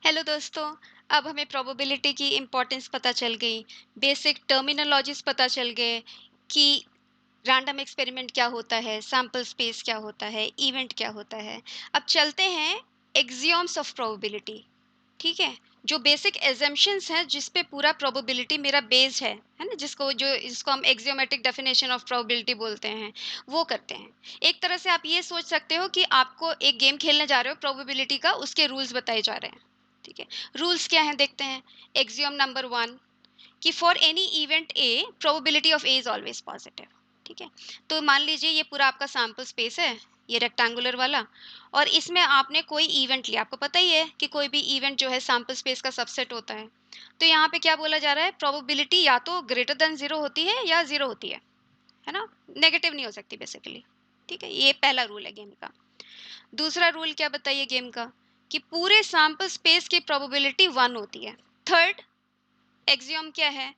Hello दोस्तों। अब हमें प्रोबेबिलिटी की इम्पोर्टेंस पता चल गई, बेसिक टर्मिनोलॉजीज पता चल गए कि रैंडम एक्सपेरिमेंट क्या होता है, सैंपल स्पेस क्या होता है, इवेंट क्या होता है। अब चलते हैं एक्सियोम्स ऑफ प्रोबेबिलिटी। ठीक है, जो बेसिक एजम्पशंस हैं जिस पे पूरा प्रोबेबिलिटी मेरा बेस्ड है ना, जिसको हम एक्सियोमेटिक डेफिनेशन ऑफ प्रोबेबिलिटी बोलते हैं, वो करते हैं। एक तरह से आप ये सोच सकते हो कि आपको एक गेम खेलने जा रहे हो प्रोबेबिलिटी का, उसके रूल्स बताए जा रहे हैं। ठीक है, रूल्स क्या हैं देखते हैं। एक्सियोम नंबर 1 कि for any event A probability of A is always positive. ठीक है, तो मान लीजिए ये पूरा आपका सैंपल स्पेस है, ये रेक्टेंगुलर वाला, और इसमें आपने कोई इवेंट लिया। आपको पता ही है कि कोई भी इवेंट जो है सैंपल स्पेस का सबसेट होता है। तो यहाँ पे क्या बोला जा रहा है, प्रोबेबिलिटी या तो ग्रेटर देन जीरो होती है या जीरो होती है ना, नेगेटिव नहीं हो सकती बेसिकली। ठीक है, ये पहला रूल है गेम का। दूसरा रूल क्या बताइए गेम का, कि पूरे सैंपल स्पेस की प्रोबेबिलिटी 1 होती है। थर्ड एक्सियम क्या है,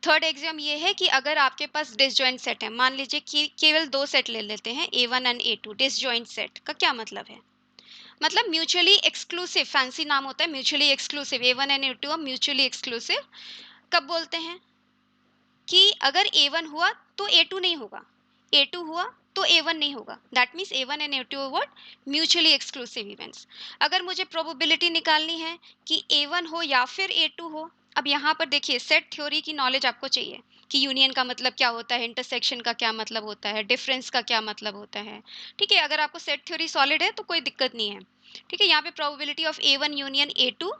थर्ड एक्सियम ये है कि अगर आपके पास डिसजॉइंट सेट है, मान लीजिए कि केवल दो सेट ले लेते हैं, A1 and A2। Disjoint set का क्या मतलब है, मतलब म्यूचुअली एक्सक्लूसिव, फैंसी नाम होता है mutually exclusive. A1 and A2 mutually exclusive कब बोलते हैं, कि अगर A1 हुआ तो A2 नहीं होगा, A2 हुआ तो A1 नहीं होगा। That means A1 and A2 what, mutually exclusive events. अगर मुझे प्रोबेबिलिटी निकालनी है कि A1 हो या फिर A2 हो, अब यहाँ पर देखिए सेट थ्योरी की नॉलेज आपको चाहिए कि यूनियन का मतलब क्या होता है, इंटरसेक्शन का क्या मतलब होता है, डिफरेंस का क्या मतलब होता है। ठीक है, अगर आपको सेट थ्योरी सॉलिड है तो कोई दिक्कत नहीं है। ठीक है, यहाँ पे probability of A1 union A2,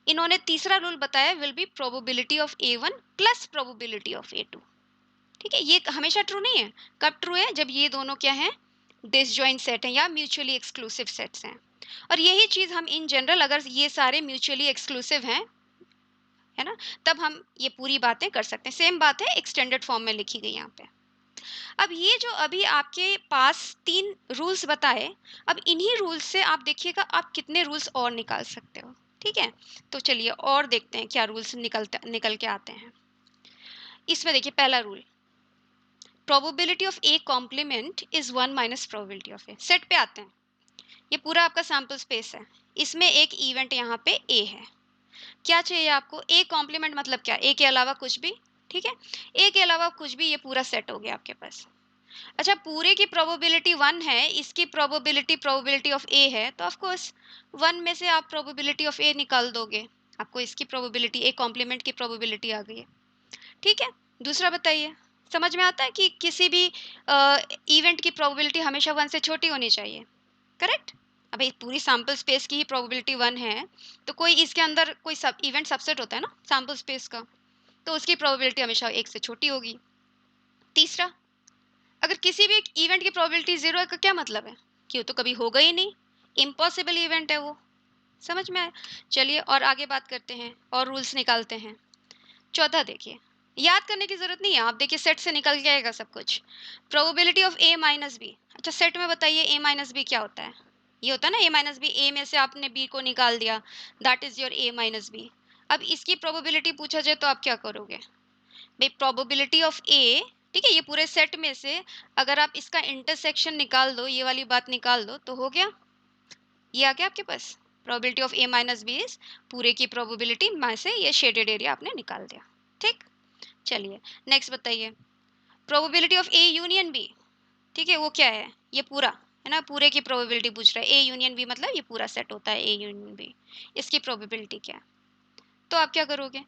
इन्होंने तीसरा रूल बताया, will be probability of A1 plus probability of A2। ठीक है, ये हमेशा ट्रू नहीं है। कब ट्रू है, जब ये दोनों क्या हैं, डिसजॉइंट सेट हैं या म्यूचुअली एक्सक्लूसिव सेट्स हैं। और यही चीज हम इन जनरल, अगर ये सारे म्यूचुअली एक्सक्लूसिव हैं, है ना, तब हम ये पूरी बातें कर सकते हैं। सेम बात है एक्सटेंडेड फॉर्म में लिखी गई यहाँ पे। अब ये जो अभी आपके पास तीन रूल्स बताए, अब इन्हीं रूल्स से आप देखिएगा आप कितने रूल्स और निकाल सकते हो। ठीक है, तो चलिए और देखते हैं क्या रूल्स निकल के आते हैं। इसमें देखिए पहला rule, probability of A complement is 1 minus probability of A. Set पे आते हैं, ये पूरा आपका सैंपल स्पेस है, इसमें एक इवेंट यहाँ पे ए है। क्या चाहिए आपको, ए कॉम्प्लीमेंट मतलब क्या, ए के अलावा कुछ भी। ठीक है, ए के अलावा कुछ भी, ये पूरा सेट हो गया आपके पास। अच्छा, पूरे की प्रोबेबिलिटी 1 है, इसकी प्रोबेबिलिटी प्रोबेबिलिटी ऑफ ए है, तो ऑफ कोर्स 1 में से आप प्रोबेबिलिटी ऑफ ए निकाल दोगे, आपको इसकी प्रोबेबिलिटी, ए कॉम्प्लीमेंट की प्रोबेबिलिटी आ गई है। ठीक है, दूसरा बताइए, समझ में आता है कि किसी भी इवेंट की प्रोबेबिलिटी हमेशा 1 से छोटी होनी चाहिए, करेक्ट। अब ये पूरी सैंपल स्पेस की ही प्रोबेबिलिटी 1 है, तो कोई इसके अंदर कोई सब इवेंट सबसेट होता है ना सैंपल स्पेस का, तो उसकी प्रोबेबिलिटी हमेशा 1 से छोटी होगी। तीसरा, अगर किसी भी इवेंट की प्रोबेबिलिटी 0 है, का क्या मतलब है, कि वो तो कभी होगा ही नहीं, इम्पॉसिबल इवेंट है वो। समझ में आया। चलिए और आगे बात करते हैं और रूल्स निकालते हैं। चौथा देखिए, याद करने की जरूरत नहीं है, आप देखिए सेट से निकल के आएगा सब कुछ। Probability of A minus B. अच्छा, सेट में बताइए ए माइनस बी क्या होता है, ये होता है ना ए माइनस बी, ए में से आपने बी को निकाल दिया, that is your A minus B. अब इसकी प्रोबेबिलिटी पूछा जाए तो आप क्या करोगे भाई, प्रोबेबिलिटी ऑफ ए। ठीक है, ये पूरे सेट में से अगर आप इसका इंटरसेक्शन निकाल दो, ये वाली बात निकाल दो, तो हो गया, ये आ गया आपके पास। Probability of A minus B is, पूरे की प्रोबेबिलिटी में से ये शेडेड एरिया आपने निकाल दिया। ठीक, चलिए नेक्स्ट बताइए, probability of A union B. ठीक है, वो क्या है, ये पूरा है ना, पूरे की प्रोबेबिलिटी पूछ रहा है, ए यूनियन बी मतलब ये पूरा सेट होता है ए यूनियन बी, इसकी प्रोबेबिलिटी क्या है। तो आप क्या करोगे,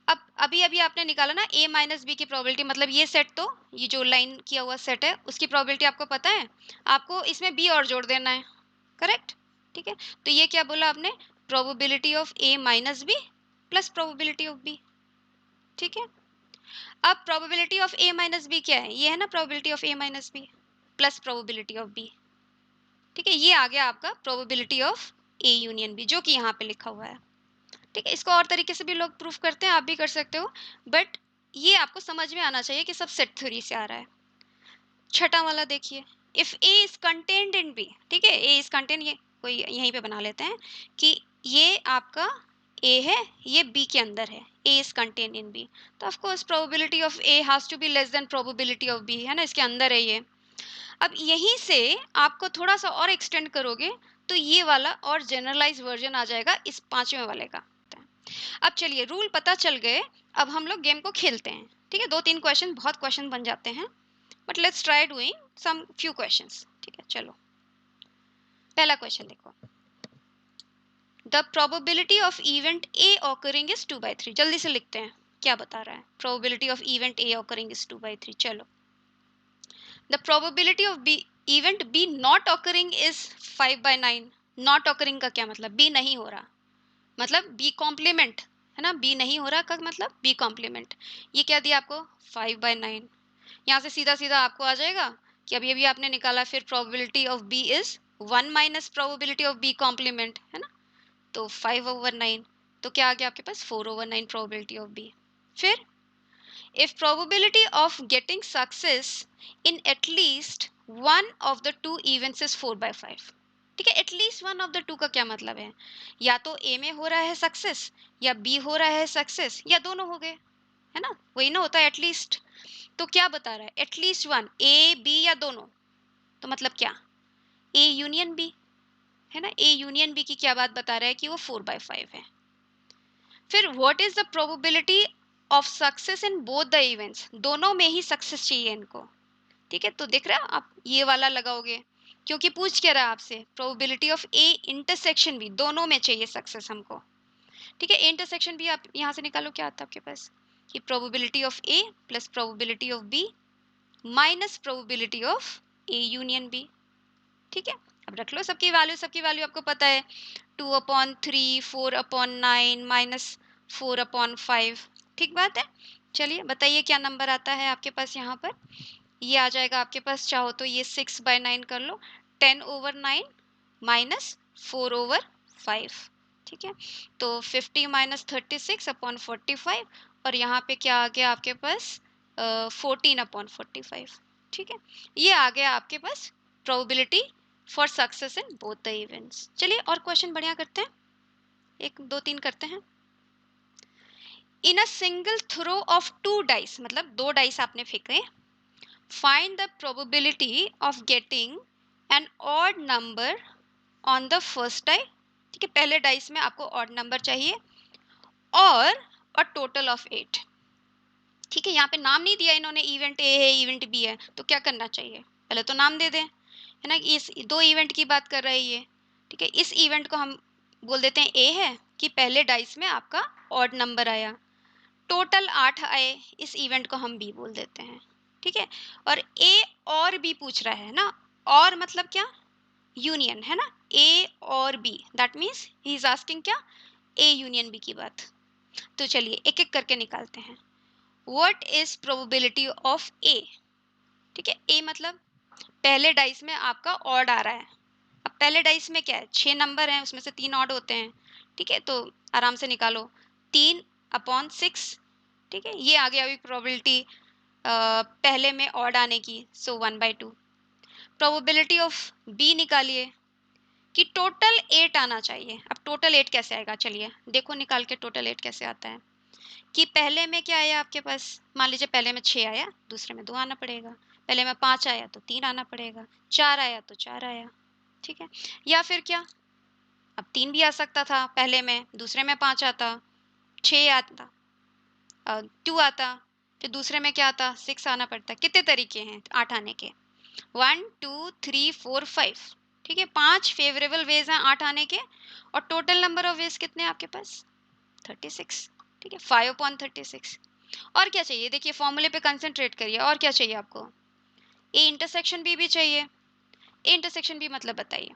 अब अभी अभी आपने निकाला ना ए माइनस बी की प्रोबेबिलिटी, मतलब ये सेट, तो ये जो लाइन किया हुआ सेट है उसकी प्रोबेबिलिटी आपको पता है, आपको इसमें बी और जोड़ देना है, करेक्ट। ठीक है, तो ये क्या बोला आपने, probability of A minus B plus probability of B. ठीक है, अब probability of A minus B क्या है, ये है ना probability of A minus B plus probability of B. ठीक है, ये आ गया आपका probability of A union B, जो कि यहाँ पे लिखा हुआ है। ठीक है, इसको और तरीके से भी लोग प्रूफ करते हैं, आप भी कर सकते हो, बट ये आपको समझ में आना चाहिए कि सब सेट थ्योरी से आ रहा है। छठा वाला देखिए, if A is contained in B. ठीक है, ए इज कंटेन्ड, ये कोई यहीं पे बना लेते हैं कि ये आपका ए है, ये बी के अंदर है, A is contained in B, तो of course probability of A has to be less than probability of B, है ना, इसके अंदर है ये। अब यहीं से आपको थोड़ा सा और एक्सटेंड करोगे तो ये वाला और जनरलाइज वर्जन आ जाएगा इस पांचवें वाले का। अब चलिए रूल पता चल गए, अब हम लोग गेम को खेलते हैं। ठीक है, 2-3 क्वेश्चन, बहुत क्वेश्चन बन जाते हैं, but let's try doing some few questions. ठीक है, चलो पहला क्वेश्चन देखो। The probability of event A occurring is 2/3। जल्दी से लिखते हैं क्या बता रहा है। Probability of event A occurring is 2/3। चलो, the probability of B event B not occurring is 5/9। Not occurring का क्या मतलब? बी नहीं हो रहा, मतलब बी कॉम्प्लीमेंट है ना, बी नहीं हो रहा का मतलब बी कॉम्प्लीमेंट। ये क्या दिया आपको? 5/9। यहाँ से सीधा सीधा आपको आ जाएगा कि अभी अभी आपने निकाला, फिर probability of B is 1 minus probability of B complement, है ना, तो 5/9। तो क्या आ गया आपके पास? 4/9 प्रोबेबिलिटी ऑफ बी। फिर if probability of getting success in at least one of the two events is 4/5। ठीक है, at least one of the two का क्या मतलब है? या तो ए में हो रहा है सक्सेस, या बी हो रहा है सक्सेस, या दोनों हो गए, है ना, वही ना होता है एटलीस्ट। तो क्या बता रहा है? एटलीस्ट वन, ए बी या दोनों। तो मतलब क्या? ए यूनियन बी, है ना, ए यूनियन बी की क्या बात बता रहा है? कि वो 4/5 है। फिर what is the probability of success in both the events? दोनों में ही सक्सेस चाहिए इनको। ठीक है, तो देख रहे हो आप, ये वाला लगाओगे क्योंकि पूछ क्या रहा है आपसे, probability of A intersection B, दोनों में चाहिए सक्सेस हमको। ठीक है, इंटरसेक्शन भी आप यहाँ से निकालो, क्या आता है आपके पास कि probability of A plus probability of B minus probability of A union B. ठीक है, अब रख लो सबकी वैल्यू, सबकी वैल्यू आपको पता है, 2/3, 4/9 माइनस 4/5। ठीक बात है। चलिए बताइए क्या नंबर आता है आपके पास यहाँ पर। ये आ जाएगा आपके पास, चाहो तो ये 6/9 कर लो, 10/9 माइनस 4/5। ठीक है, तो 50 माइनस 36/45, और यहाँ पे क्या आ गया आपके पास? 14/45। ठीक है, ये आ गया आपके पास probability for success in both the events. चलिए और क्वेश्चन बढ़िया करते हैं, 1 2 3 करते हैं। In a single throw of 2 dice, मतलब 2 डाइस आपने फेंके, find the probability of getting an odd number on the first die. ठीक है, पहले डाइस में आपको ऑड नंबर चाहिए, और अ टोटल ऑफ 8। ठीक है, यहाँ पे नाम नहीं दिया इन्होंने, इवेंट ए है इवेंट बी है, तो क्या करना चाहिए? पहले तो नाम दे दें, है ना, इस 2 इवेंट की बात कर रहा है ये। ठीक है, इस इवेंट को हम बोल देते हैं ए है, कि पहले डाइस में आपका ऑड नंबर आया, टोटल 8 आए, इस इवेंट को हम बी बोल देते हैं। ठीक है, और ए और बी पूछ रहा है ना, और मतलब क्या? यूनियन, है ना, ए और B, that means he is asking क्या? ए यूनियन बी की बात। तो चलिए एक एक करके निकालते हैं। व्हाट इज प्रोबेबिलिटी ऑफ ए? ठीक है, ए मतलब पहले डाइस में आपका ऑड आ रहा है। अब पहले डाइस में क्या है? 6 नंबर हैं, उसमें से 3 ऑड होते हैं। ठीक है, तो आराम से निकालो, 3/6। ठीक है, ये आ गया अभी प्रोबेबिलिटी पहले में ऑड आने की, सो 1/2। प्रोबेबिलिटी ऑफ बी निकालिए कि टोटल 8 आना चाहिए। अब टोटल 8 कैसे आएगा? चलिए देखो निकाल के टोटल 8 कैसे आता है। कि पहले में क्या आया आपके पास? मान लीजिए पहले में 6 आया, दूसरे में 2 आना पड़ेगा, पहले में 5 आया तो 3 आना पड़ेगा, 4 आया तो 4 आया। ठीक है, या फिर क्या, अब 3 भी आ सकता था पहले में, दूसरे में 5 आता, 6 आता, 2 आता, फिर दूसरे में क्या आता? 6 आना पड़ता। कितने तरीके हैं 8 आने के? 1 2 3 4 5। ठीक है, 5 फेवरेबल वेज हैं 8 आने के, और टोटल नंबर ऑफ वेज कितने हैं आपके पास? 36। ठीक है, 5/36। और क्या चाहिए? देखिए फॉर्मूले पे कंसंट्रेट करिए, और क्या चाहिए आपको? ए इंटरसेक्शन बी भी चाहिए। ए इंटरसेक्शन बी मतलब बताइए,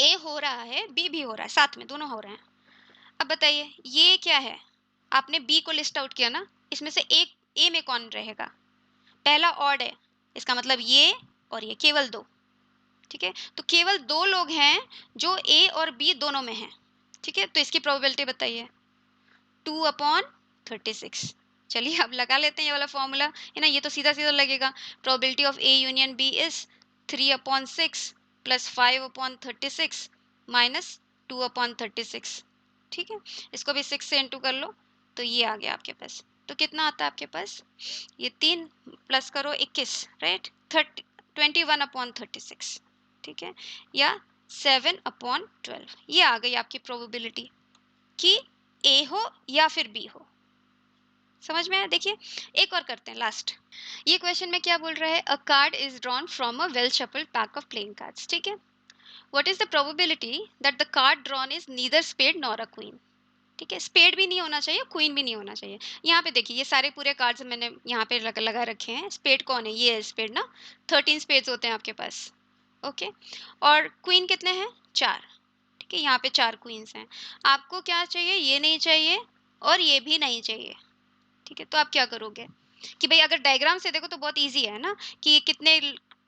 ए हो रहा है बी भी हो रहा है, साथ में दोनों हो रहे हैं। अब बताइए ये क्या है? आपने बी को लिस्ट आउट किया ना, इसमें से एक ए में कौन रहेगा? पहला ऑड है, इसका मतलब ये और ये, केवल 2। ठीक है, तो केवल 2 लोग हैं जो ए और बी दोनों में हैं। ठीक है, तो इसकी प्रोबेबिलिटी बताइए, 2/36। चलिए अब लगा लेते हैं ये वाला फॉर्मूला, है ना, ये तो सीधा सीधा लगेगा। Probability of A union B is 3/6 plus 5/36 minus 2/36। ठीक है, इसको भी 6 से इंटू कर लो, तो ये आ गया आपके पास। तो कितना आता है आपके पास? ये 3 प्लस करो 21, राइट, 21/36। ठीक है, या 7/12। ये आ गई आपकी प्रोबेबिलिटी कि ए हो या फिर बी हो। समझ में आया? देखिए एक और करते हैं, लास्ट। ये क्वेश्चन में क्या बोल रहा है? A card is drawn from a well shuffled pack of playing cards. ठीक है, what is the probability that the card drawn is neither spade nor a queen? ठीक है, स्पेड भी नहीं होना चाहिए, क्वीन भी नहीं होना चाहिए। यहाँ पे देखिए ये सारे पूरे कार्ड्स मैंने यहाँ पे लगा रखे हैं। स्पेड कौन है? ये है स्पेड ना। 13 स्पेड्स होते हैं आपके पास। ओके, और क्वीन कितने हैं? 4। ठीक है, यहाँ पे 4 क्वींस हैं। आपको क्या चाहिए? ये नहीं चाहिए और ये भी नहीं चाहिए। ठीक है, तो आप क्या करोगे कि भाई अगर डायग्राम से देखो तो बहुत इजी है ना, कि ये कितने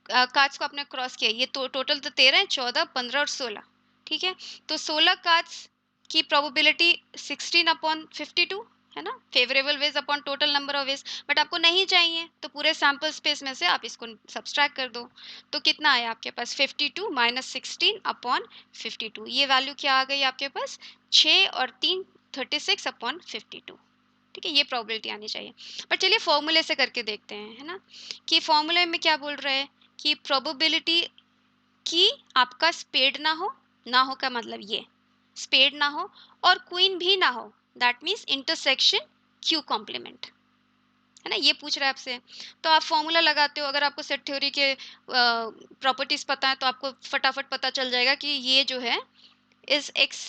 कार्ड्स को आपने क्रॉस किया। ये तो टोटल तो 13 है, 14, 15 और 16। ठीक है, तो 16 कार्ड्स की प्रोबेबिलिटी 16/52 है ना, favourable ways upon total number of ways. But आपको नहीं चाहिए तो पूरे सैंपल स्पेस में से आप इसको सब्सट्रैक्ट कर दो। तो कितना आया आपके पास? 52 माइनस 16/52। ये वैल्यू क्या आ गई आपके पास? 6 और 3 36/52। ठीक है, ये प्रोबेबिलिटी आनी चाहिए। पर चलिए फॉर्मूले से करके देखते हैं, है ना, कि फॉर्मूले में क्या बोल रहे हैं कि प्रोबेबिलिटी कि आपका स्पेड ना हो का मतलब ये स्पेड ना हो और क्वीन भी ना हो, that means intersection Q complement, है ना, ये पूछ रहा है आपसे। तो आप फॉर्मूला लगाते हो, अगर आपको सेट थ्योरी के प्रॉपर्टीज पता है तो आपको फटाफट पता चल जाएगा कि ये जो है is x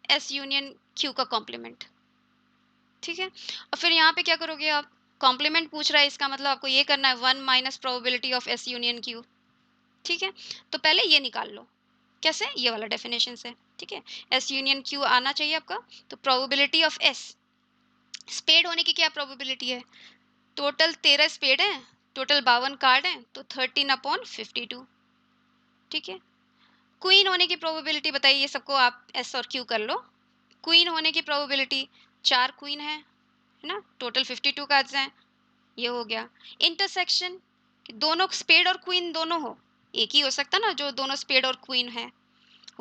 S union Q का कॉम्प्लीमेंट। ठीक है, और फिर यहाँ पे क्या करोगे आप? कॉम्प्लीमेंट पूछ रहा है, इसका मतलब आपको ये करना है 1 minus probability of S union Q. ठीक है, तो पहले ये निकाल लो। कैसे? ये वाला डेफिनेशन से। ठीक है, एस यूनियन क्यू आना चाहिए आपका। तो प्रोबेबिलिटी ऑफ एस, स्पेड होने की क्या प्रोबेबिलिटी है? टोटल 13 स्पेड है, टोटल 52 कार्ड है, तो 13/52। ठीक है, क्वीन होने की प्रोबेबिलिटी बताइए, ये सबको आप एस और क्यू कर लो। क्वीन होने की प्रोबेबिलिटी 4 क्वीन है ना, टोटल 52 कार्ड्स हैं, ये हो गया। इंटरसेक्शन, दोनों स्पेड और क्वीन दोनों हो, एक ही हो सकता ना जो दोनों स्पेड और क्वीन है।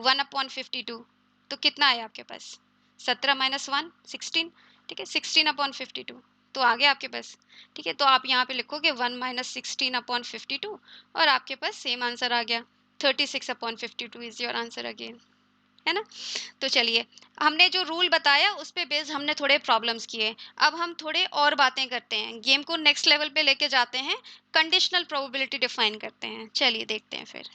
1/52, तो कितना आया आपके पास? 17 माइनस 1 16। ठीक है, 16/52 तो आ गया आपके पास। ठीक है, तो आप यहाँ पे लिखोगे 1 माइनस 16/52 और आपके पास सेम आंसर आ गया। 36/52 इज योर आंसर अगेन, है ना। तो चलिए, हमने जो रूल बताया उस पे बेस्ड हमने थोड़े प्रॉब्लम्स किए। अब हम थोड़े और बातें करते हैं, गेम को नेक्स्ट लेवल पे लेके जाते हैं, कंडीशनल प्रोबेबिलिटी डिफाइन करते हैं। चलिए देखते हैं फिर।